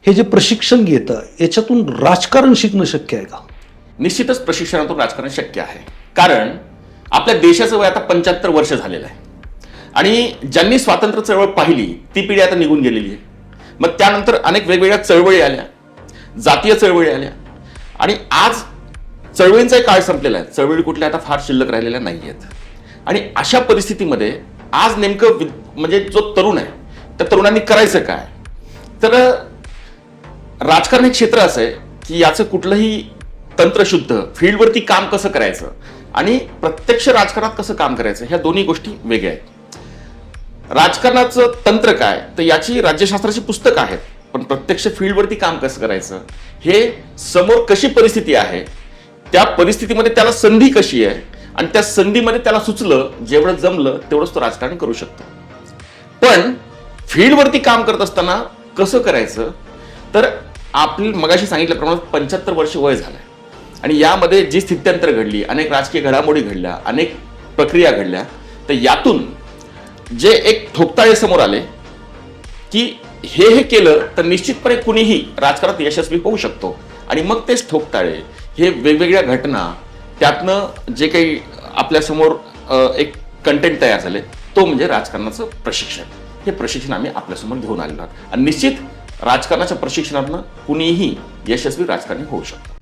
हे जे प्रशिक्षण घेतं याच्यातून राजकारण शिकणं शक्य आहे का? निश्चितच प्रशिक्षणातून राजकारण शक्य आहे. कारण आपल्या देशाचं वय आता 75 वर्ष झालेलं आहे आणि ज्यांनी स्वातंत्र्य चळवळ पाहिली ती पिढी आता निघून गेलेली आहे. मग त्यानंतर अनेक वेगवेगळ्या चळवळी आल्या, जातीय चळवळी आल्या आणि आज चळवळींचा काळ संपलेला आहे. चळवळी कुठल्या आता फार शिल्लक राहिलेल्या नाही आहेत. आणि अशा परिस्थितीमध्ये आज नेमकं म्हणजे जो तरुण आहे त्या तरुणांनी करायचं काय? तर राजकारण हे क्षेत्र असं आहे की याचं कुठलंही तंत्रशुद्ध फील्डवरती काम कसं करायचं आणि प्रत्यक्ष राजकारणात कसं काम करायचं ह्या दोन्ही गोष्टी वेगळ्या आहेत. राजकारणाचं तंत्र काय तर याची राज्यशास्त्राची पुस्तकं आहेत, पण प्रत्यक्ष फील्डवरती काम कसं करायचं हे समोर कशी परिस्थिती आहे, त्या परिस्थितीमध्ये त्याला संधी कशी आहे आणि त्या संधीमध्ये त्याला सुचलं जेवढं जमलं तेवढंच तो राजकारण करू शकतो. पण फील्डवरती काम करत असताना कसं करायचं तर आपली मगाशी सांगितल्याप्रमाणे 75 वर्ष वय झालंय आणि यामध्ये जी स्थित्यंतर घडली, अनेक राजकीय घडामोडी घडल्या, अनेक प्रक्रिया घडल्या, तर यातून जे एक ठोकताळे समोर आले की हे केलं तर निश्चितपणे कुणीही राजकारणात यशस्वी होऊ शकतो. आणि मग तेच ठोकताळे हे वेगवेगळ्या घटना त्यातनं जे काही आपल्यासमोर एक कंटेंट तयार झाले तो म्हणजे राजकारणाचं प्रशिक्षण. हे प्रशिक्षण आम्ही आपल्यासमोर घेऊन आलेलो आहोत आणि निश्चित राजकारणाच्या प्रशिक्षणातनं कुणीही यशस्वी राजकारणी होऊ शकतो.